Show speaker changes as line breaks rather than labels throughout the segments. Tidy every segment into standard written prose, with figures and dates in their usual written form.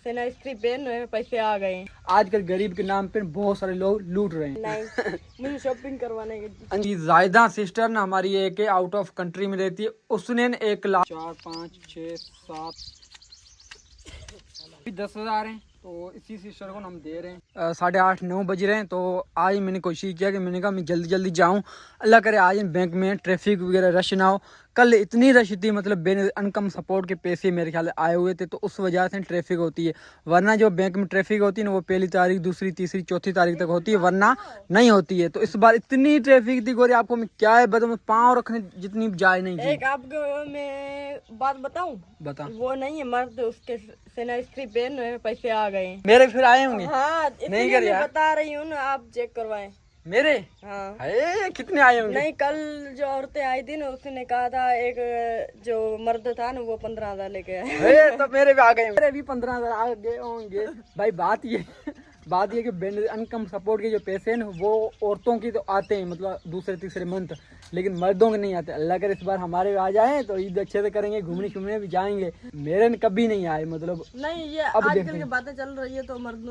सेना स्त्री पेन पैसे आ गए।
आजकल गरीब के नाम पे बहुत सारे लोग लूट रहे हैं।
नहीं मुझे शॉपिंग करवाने के।
जी जायदा सिस्टर ना हमारी एक आउट ऑफ कंट्री में रहती है, उसने 1 लाख 4 5 6 7 10,000 है, तो इसी सिस्टर को हम दे रहे हैं। 8:30 9 बज रहे हैं, तो आज मैंने कोशिश किया कि मैंने कहा मैं जल्दी जल्दी जाऊं, अल्लाह करे आज बैंक में ट्रैफिक वगैरह रश ना हो। कल इतनी रश थी, मतलब इनकम सपोर्ट के पैसे मेरे ख्याल आए हुए थे, तो उस वजह से ट्रैफिक होती है। वरना जो बैंक में ट्रैफिक होती है ना, वो 1 तारीख 2 तीसरी 4 तारीख तक होती है, वरना नहीं होती है। तो इस बार इतनी ट्रैफिक थी गोरी, आपको मैं क्या है बताऊं, पाँव रखने जितनी जाए नहीं थी।
एक आपको मैं बात बताऊं,
बता।
वो नहीं है मर्द, उसके सेना स्त्री पेन पैसे आ गए।
मेरे फिर आए होंगे।
हाँ
नहीं कर यार,
बता रही हूँ ना, आप चेक करवाएं
मेरे।
हाँ
कितने आए होंगे?
नहीं, कल जो औरतें आई थी ना, उसने कहा था एक जो मर्द था ना, वो 15,000 लेके आए।
तो मेरे भी आ गए, मेरे भी 15,000 आ गए होंगे भाई। बात ये कि इनकम सपोर्ट के जो पैसे हैं ना, वो औरतों की तो आते हैं, मतलब दूसरे तीसरे मंथ, लेकिन मर्दों के नहीं आते। अल्लाह करे इस बार हमारे आ जाए तो ईद अच्छे से करेंगे, घूमने शूमने भी जाएंगे। मेरे कभी नहीं आए, मतलब
नहीं ये आजकल की बातें चल रही है तो मर्द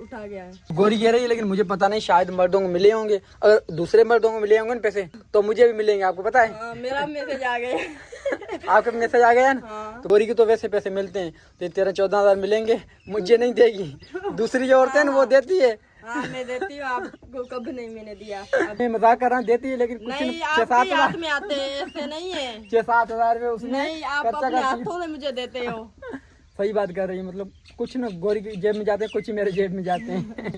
उठा गया है।
गोरी कह रही है, लेकिन मुझे पता नहीं, शायद मर्दों को मिले होंगे। अगर दूसरे मर्दों को मिले होंगे ना पैसे, तो मुझे भी मिलेंगे, आपको पता है।
मेरा मैसेज आ गया।
आपका मैसेज आ गया ना। तो गोरी के तो वैसे पैसे मिलते हैं, तो 13-14,000 मिलेंगे, मुझे नहीं देगी। दूसरी जो औरतें हैं वो देती है।
हाँ मैं देती हूँ, आपको कभी नहीं मैंने दिया।
मैं मजाक कर रहा हूँ, देती है, लेकिन कुछ
नहीं,
6-7
हाथ में आते हैं, ऐसे नहीं है।
6-7 हज़ार में उसने
नहीं, आप अपने हाथों में मुझे देते हो।
सही बात कर रही है, मतलब कुछ ना गोरी की जेब में जाते हैं, कुछ ही मेरे जेब में जाते हैं।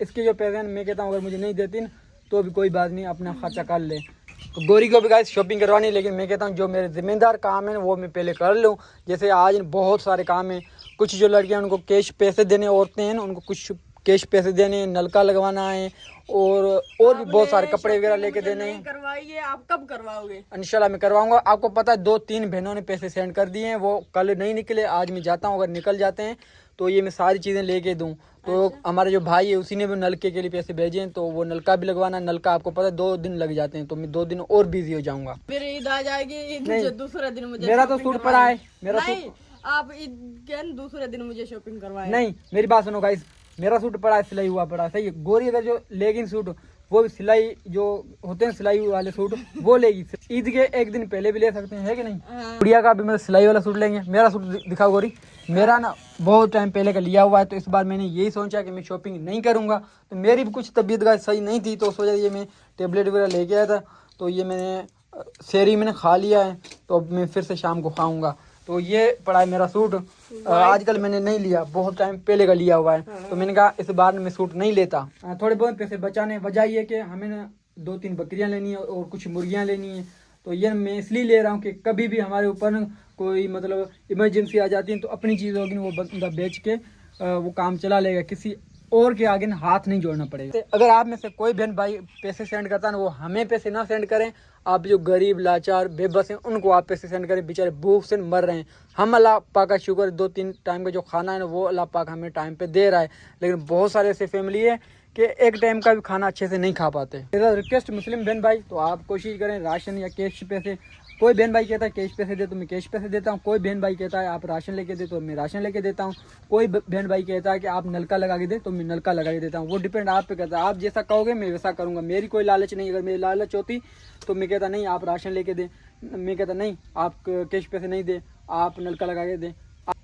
इसके जो पैसे हैं, मैं कहता हूँ अगर मुझे नहीं देती ना, तो भी कोई बात नहीं, अपना खर्चा कर ले। तो गोरी को भी गाइस शॉपिंग करवानी, लेकिन मैं कहता हूँ जो मेरे जिम्मेदार काम है वो मैं पहले कर लूँ। जैसे आज बहुत सारे काम है, कुछ जो लड़कियाँ उनको कैश पैसे देने, औरतें हैं उनको कुछ कैश पैसे देने, नलका लगवाना है, और भी बहुत सारे कपड़े वगैरह लेके देने हैं।
करवाइए, आप कब करवाओगे?
इंशाल्लाह मैं करवाऊंगा। आपको पता है 2-3 बहनों ने पैसे सेंड कर दिए हैं, वो कल नहीं निकले, आज मैं जाता हूँ, अगर निकल जाते हैं तो ये मैं सारी चीज़ें लेके दूँ। तो हमारे जो भाई है उसी ने भी नलके के लिए पैसे भेजे हैं, तो वो नलका भी लगवाना। नलका आपको पता है 2 दिन लग जाते हैं, तो मैं 2 दिन और बिजी हो जाऊंगा।
फिर ईद आ जाएगी, ईद दूसरे दिन मुझे
मेरा तो सूट पड़ा है, मेरा
नहीं, आप ईद के दूसरे दिन मुझे शॉपिंग करवाए।
नहीं, मेरी बात सुनो गाइस, मेरा सूट पड़ा है, सिलाई हुआ पड़ा है, सही है। गोरी अगर जो लेगिन सूट, वो भी सिलाई जो होते हैं सिलाई वाले सूट, वो लेगी। ईद के 1 दिन पहले भी ले सकते हैं, है कि नहीं? गुड़िया का भी मतलब सिलाई वाला सूट लेंगे। मेरा सूट दिखाओ गोरी, मेरा ना बहुत टाइम पहले का लिया हुआ है, तो इस बार मैंने यही सोचा कि मैं शॉपिंग नहीं करूंगा। तो मेरी भी कुछ तबीयत का सही नहीं थी, तो उस वजह से ये मैं टेबलेट वगैरह लेके आया था, तो ये मैंने शहरी मैंने खा लिया है, तो अब मैं फिर से शाम को खाऊंगा। तो ये पड़ा है मेरा सूट, आजकल मैंने नहीं लिया, बहुत टाइम पहले का लिया हुआ है, तो मैंने कहा इस बार मैं सूट नहीं लेता। थोड़े बहुत पैसे बचाने, वजह ये कि हमें ना 2-3 बकरियां लेनी है और कुछ मुर्गियां लेनी है, तो ये मैं इसलिए ले रहा हूँ कि कभी भी हमारे ऊपर ना कोई मतलब इमरजेंसी आ जाती है, तो अपनी चीज़ होगी वो बंदा बेच के वो काम चला लेगा, किसी और के आगे हाथ नहीं जोड़ना पड़ेगा। अगर आप में से कोई बहन भाई पैसे सेंड करता है ना, वो हमें पैसे ना सेंड करें। आप जो गरीब लाचार बेबस हैं उनको आप पैसे सेंड करें, बेचारे भूख से मर रहे हैं। हम अल्लाह पाक का शुक्र, 2-3 टाइम का जो खाना है ना, वो अल्लाह पाक हमें टाइम पे दे रहा है, लेकिन बहुत सारे ऐसे फैमिली है कि एक टाइम का भी खाना अच्छे से नहीं खा पाते। मेरा रिक्वेस्ट मुस्लिम बहन भाई, तो आप कोशिश करें राशन या कैश पैसे, कोई बहन भाई कहता है कैश पैसे दे, तो मैं कैश पैसे देता हूँ। कोई बहन भाई कहता है आप राशन लेके दे, तो मैं राशन लेके देता हूँ। कोई बहन भाई कहता है कि आप नलका लगा के दे, तो मैं नलका लगा के देता हूँ। वो डिपेंड आप पे करता है, आप जैसा कहोगे मैं वैसा करूँगा। मेरी कोई लालच नहीं, अगर मेरी लालच होती तो मैं कहता नहीं आप राशन लेके दे, मैं कहता नहीं आप कैश पैसे नहीं दे, आप नलका लगा के दे।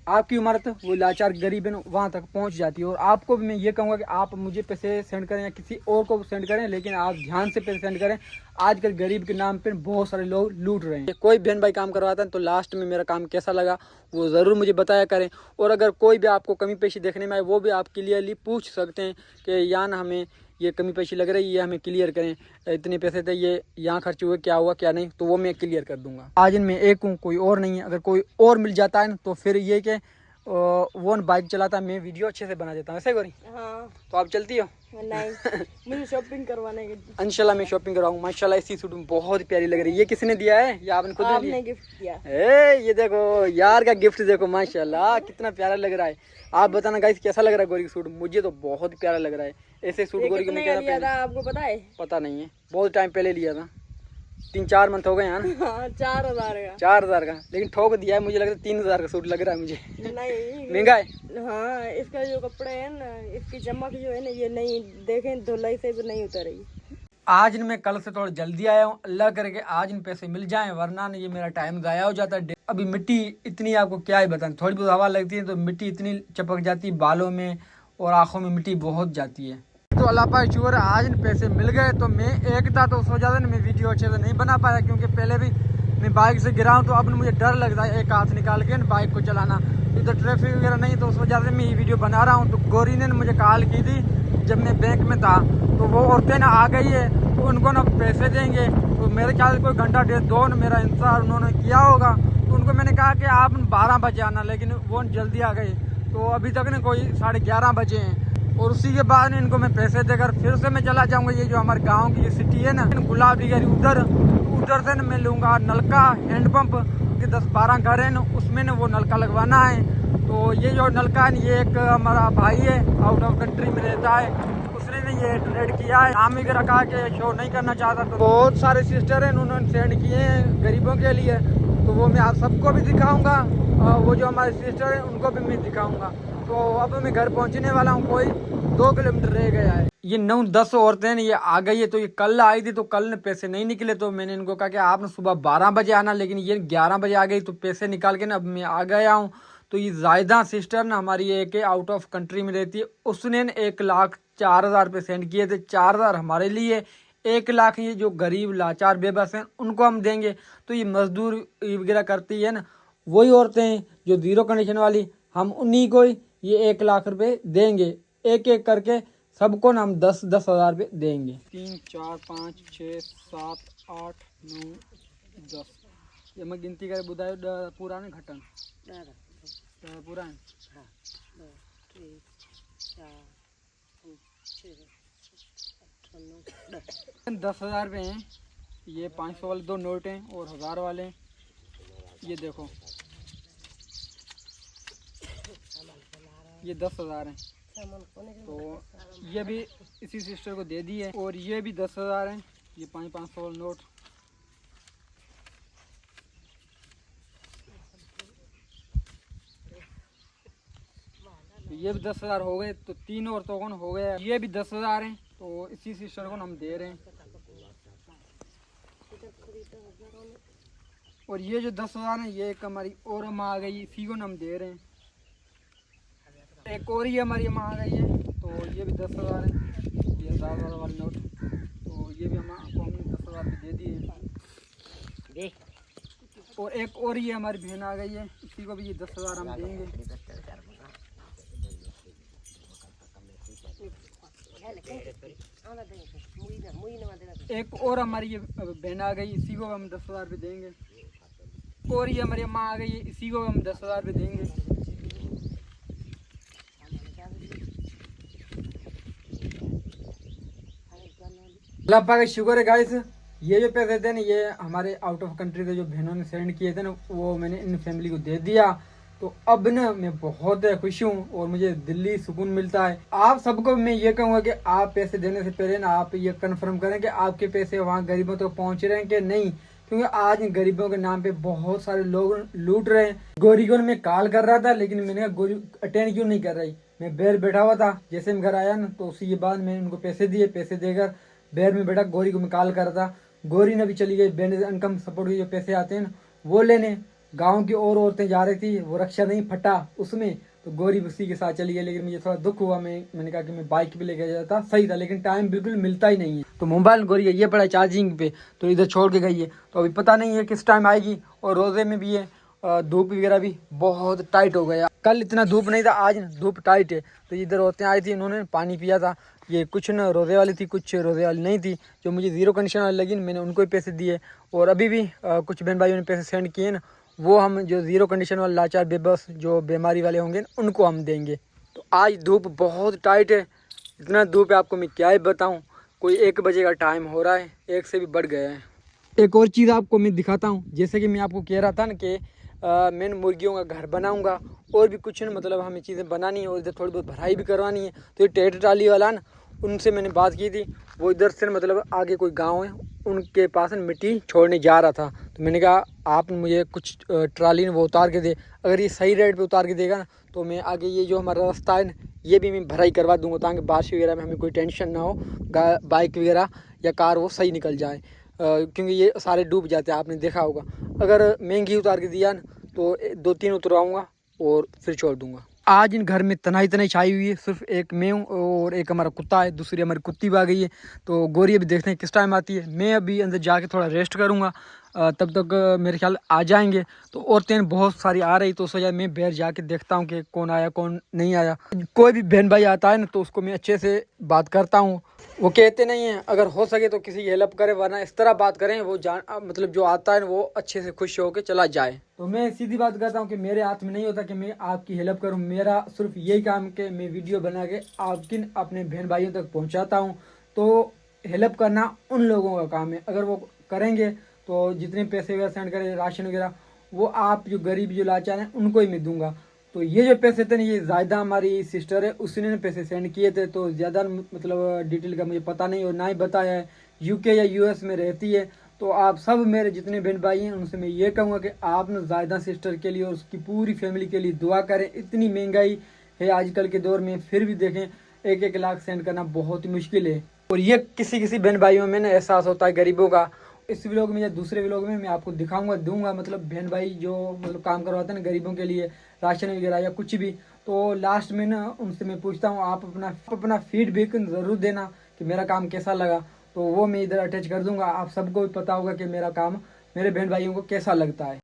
आपकी इमारत वो लाचार गरीब है ना, वहाँ तक पहुँच जाती है। और आपको भी मैं ये कहूँगा कि आप मुझे पैसे सेंड करें या किसी और को सेंड करें, लेकिन आप ध्यान से पैसे सेंड करें। आजकल गरीब के नाम पे बहुत सारे लोग लूट रहे हैं। कोई बहन भाई काम करवाता है तो लास्ट में मेरा काम कैसा लगा वो ज़रूर मुझे बताया करें। और अगर कोई भी आपको कमी पेशी देखने में आए, वो भी आप क्लियरली पूछ सकते हैं कि यान हमें ये कमी पेशी लग रही है, ये हमें क्लियर करें, इतने पैसे थे ये यहाँ खर्च हुए, क्या हुआ क्या नहीं, तो वो मैं क्लियर कर दूंगा। आज इनमें एक हूँ, कोई और नहीं है। अगर कोई और मिल जाता है ना, तो फिर ये कि वो बाइक चलाता है, मैं वीडियो अच्छे से बना देता हूँ, ऐसे गोरी।
हाँ।
तो आप चलती हो?
नहीं मुझे शॉपिंग करवाने की।
इंशाल्लाह मैं शॉपिंग कराऊंगा। माशाल्लाह इसी सूट में बहुत प्यारी लग रही है। ये किसने दिया है या आपने खुद ने दिया?
गिफ्ट दिया।
ये देखो यार का गिफ्ट देखो, माशाल्लाह कितना प्यारा लग रहा है। आप बताना गाइस कैसा लग रहा है गोरी का सूट? मुझे तो बहुत प्यारा लग रहा है। ऐसे सूट गोरी को मैं
लिया था आपको पता है?
पता नहीं है, बहुत टाइम पहले लिया था। 3-4 मंथ हो गए हैं ना।
हाँ 4000 का।
4000 का, लेकिन ठोक दिया है, मुझे लगता है 3000 का सूट लग रहा है मुझे।
नहीं
महंगा है।
हाँ, इसका जो कपड़ा है ना, इसकी चमक जो है ना, ये नहीं देखें धुलाई से भी नहीं उतरेगी।
आज मैं कल से थोड़ा जल्दी आया हूँ, अल्लाह करके आज इन पैसे मिल जाएं, वरना ये मेरा टाइम ज़ाया हो जाता है। अभी मिट्टी इतनी, आपको क्या ही बताएं, थोड़ी बहुत हवा लगती है तो मिट्टी इतनी चपक जाती है बालों में और आँखों में, मिट्टी बहुत जाती है। तो अल्लाह पाक शुक्र है आज इन पैसे मिल गए। तो मैं एक था तो उस वजह से मैं वीडियो अच्छे से नहीं बना पाया, क्योंकि पहले भी मैं बाइक से गिरा हूँ तो अब मुझे डर लगता है एक हाथ निकाल के बाइक को चलाना, इधर ट्रैफिक वगैरह नहीं, तो उस वजह से मैं ये वीडियो बना रहा हूँ। तो गौरी ने मुझे कॉल की थी जब मैं बैंक में था, तो वो औरतें ना आ गई है, तो उनको ना पैसे देंगे। तो मेरे ख्याल से कोई घंटा 1.5-2 मेरा इंतजार उन्होंने किया होगा। तो उनको मैंने कहा कि आप 12 बजे आना, लेकिन वो जल्दी आ गई। तो अभी तक ना कोई 11:30 बजे हैं, और उसी के बाद इनको मैं पैसे देकर फिर से मैं चला जाऊंगा। ये जो हमारे गांव की ये सिटी है ना, गुलाबी गली, उधर से मैं लूँगा नलका, हैंडपम्प के 10-12 घर हैं, उसमें ना वो नलका लगवाना है। तो ये जो नलका है, ये एक हमारा भाई है, आउट ऑफ कंट्री में रहता है, उसने ने ये डोनेट किया है। नाम वगैरह कहा कि शो नहीं करना चाहता। तो बहुत सारे सिस्टर हैं, उन्होंने सेंड किए हैं गरीबों के लिए, तो वो मैं आप सबको भी दिखाऊंगा। वो जो हमारे सिस्टर हैं उनको भी मैं दिखाऊंगा। तो अब मैं घर पहुंचने वाला हूँ, कोई 2 किलोमीटर रह गया है। ये 9-10 औरतें ये आ गई है। तो ये कल आई थी, तो कल ने पैसे नहीं निकले, तो मैंने इनको कहा कि आप सुबह 12 बजे आना, लेकिन ये 11 बजे आ गई। तो पैसे निकाल के ना अब मैं आ गया हूँ। तो ये जायदा सिस्टर ना हमारी एक आउट ऑफ कंट्री में रहती है, उसने 1,04,000 रुपये सेंड किए थे। 4,000 हमारे लिए, 1 लाख ये जो गरीब लाचार बेबस हैं उनको हम देंगे। तो ये मजदूर वगैरह करती है ना, वही औरतें हैं जो जीरो कंडीशन वाली, हम उन्हीं को ये 1 लाख रुपए देंगे। एक एक करके सबको ना हम 10-10 हज़ार रुपये देंगे। 3 4 5 6 7 8 9 10, ये मैं गिनती करे बुधायो पूरा ने घटन पूरा है। 10,000 रुपये हैं। ये 500 वाले 2 नोट हैं और 1000 वाले हैं। ये देखो, ये 10,000 हैं। तो ये भी इसी सिस्टर को दे दी है, और ये भी 10,000 हैं। ये 500 वाले नोट। ये भी 10,000 हो गए। तो 3 औरतों को हो गया। ये भी 10,000 हैं। तो इसी सिस्टर को हम दे रहे हैं। और ये जो 10,000 है, ये एक हमारी और अम्मा आ गई, इसी को हम दे रहे हैं। एक और ही हमारी अम्मा आ गई है, तो ये भी 10,000 है। ये 10,000 वाले नोट, तो ये भी अम्मा को हमने 10,000 दे दिए। और एक और ही हमारी बहन आ गई है, इसी को भी ये 10,000 हम देंगे। एक और हमारी ये बहन आ गई, इसी को हम 10,000 रुपये देंगे। और ये हमारी अम्मा आ गई है, इसी को हम 10,000 रुपये देंगे। अल्लाह पाक का शुक्र है गाइस। ये जो पैसे थे ना, ये हमारे आउट ऑफ कंट्री के जो बहनों ने सेंड किए थे ना, वो मैंने इन फैमिली को दे दिया। तो अब ना मैं बहुत खुश हूँ और मुझे दिल्ली सुकून मिलता है। आप सबको मैं ये कहूँगा कि आप पैसे देने से पहले ना आप ये कंफर्म करें कि आपके पैसे वहाँ गरीबों तक पहुँच रहे हैं कि नहीं, क्योंकि आज गरीबों के नाम पे बहुत सारे लोग लूट रहे हैं। गोरी को मैं कॉल कर रहा था, लेकिन मैंने कहा गोरी अटेंड क्यों नहीं कर रही। मैं बैर बैठा हुआ था, जैसे मैं घर आया ना तो उसी के बाद मैंने उनको पैसे दिए। पैसे देकर बैर में बैठा, गोरी को मैं कॉल कर रहा था। गोरी ने भी चली गई बैंक इनकम सपोर्ट के जो पैसे आते हैं ना वो लेने। गांव की और औरतें जा रही थी, वो रक्षा नहीं फटा उसमें, तो गोरी उसी के साथ चली गई। लेकिन मुझे थोड़ा दुख हुआ। मैंने कहा कि मैं बाइक पे लेके जाता सही था, लेकिन टाइम बिल्कुल मिलता ही नहीं है। तो मोबाइल गोरी ये पड़ा है चार्जिंग पे, तो इधर छोड़ के गई है। तो अभी पता नहीं है किस टाइम आएगी। और रोजे में भी है, धूप वगैरह भी बहुत टाइट हो गया। कल इतना धूप नहीं था, आज धूप टाइट है। तो इधर औरतें आई थी, इन्होंने पानी पिया था। ये कुछ न रोजे वाली थी, कुछ रोजे वाली नहीं थी। जो मुझे जीरो कंडीशन वाली लगी, मैंने उनको ही पैसे दिए। और अभी भी कुछ बहन भाइयों ने पैसे सेंड किए ना, वो हम जो जीरो कंडीशन वाले लाचार बेबस जो बीमारी वाले होंगे उनको हम देंगे। तो आज धूप बहुत टाइट है। इतना धूप है आपको मैं क्या ही बताऊँ। कोई 1 बजे का टाइम हो रहा है, 1 से भी बढ़ गया है। एक और चीज़ आपको मैं दिखाता हूँ। जैसे कि मैं आपको कह रहा था ना कि मैं मुर्गियों का घर बनाऊंगा, और भी कुछ न मतलब हमें चीज़ें बनानी है, और इधर थोड़ी बहुत भराई भी करवानी है। तो ये ट्रैक्टर ट्राली वाला ना, उनसे मैंने बात की थी, वो इधर से मतलब आगे कोई गांव है, उनके पास मिट्टी छोड़ने जा रहा था। तो मैंने कहा आप मुझे कुछ ट्राली में वो उतार के दे, अगर ये सही रेट पे उतार के देगा ना तो मैं आगे ये जो हमारा रास्ता है ना ये भी मैं भराई करवा दूंगा, ताकि बारिश वगैरह में हमें कोई टेंशन ना हो, बाइक वगैरह या कार वो सही निकल जाए, क्योंकि ये सारे डूब जाते हैं, आपने देखा होगा। अगर महंगी उतार के दिया ना तो 2-3 उतरवाऊँगा और फिर छोड़ दूँगा। आज इन घर में तनाई तनाई छाई हुई है, सिर्फ एक मैं हूँ और एक हमारा कुत्ता है, दूसरी हमारी कुत्ती भी आ गई है। तो गोरी अभी देखते हैं किस टाइम आती है। मैं अभी अंदर जाके थोड़ा रेस्ट करूँगा, तब तक मेरे ख्याल आ जाएंगे। तो औरतें बहुत सारी आ रही, तो उस वजह मैं बाहर जाके देखता हूँ कि कौन आया कौन नहीं आया। कोई भी बहन भाई आता है ना तो उसको मैं अच्छे से बात करता हूँ। वो कहते नहीं हैं अगर हो सके तो किसी की हेल्प करे, वरना इस तरह बात करें वो जान मतलब जो आता है ना वो अच्छे से खुश होकर चला जाए। तो मैं सीधी बात करता हूँ कि मेरे हाथ में नहीं होता कि मैं आपकी हेल्प करूँ, मेरा सिर्फ यही काम कि मैं वीडियो बना के आपकी अपने बहन भाइयों तक पहुँचाता हूँ। तो हेल्प करना उन लोगों का काम है, अगर वो करेंगे तो जितने पैसे वगैरह सेंड करें राशन वगैरह वो आप जो गरीब जो लाचार हैं उनको ही मैं दूंगा। तो ये जो पैसे थे ना ये ज़्यादा हमारी सिस्टर है उसने पैसे सेंड किए थे, तो ज़्यादा मतलब डिटेल का मुझे पता नहीं और ना ही बताया है। यूके या यूएस में रहती है। तो आप सब मेरे जितने बहन भाई हैं उनसे मैं ये कहूँगा कि आप ना ज़्यादा सिस्टर के लिए और उसकी पूरी फैमिली के लिए दुआ करें। इतनी महंगाई है आजकल के दौर में, फिर भी देखें 1-1 लाख सेंड करना बहुत ही मुश्किल है। और ये किसी किसी बहन भाइयों में ना एहसास होता है गरीबों का। इस व्लॉग में या दूसरे व्लॉग में मैं आपको दिखाऊंगा दूंगा, मतलब बहन भाई जो मतलब काम करवाते हैं ना गरीबों के लिए राशन वगैरह या कुछ भी। तो लास्ट में ना उनसे मैं पूछता हूँ आप अपना फीडबैक ज़रूर देना कि मेरा काम कैसा लगा। तो वो मैं इधर अटैच कर दूंगा, आप सबको भी पता होगा कि मेरा काम मेरे बहन भाइयों को कैसा लगता है।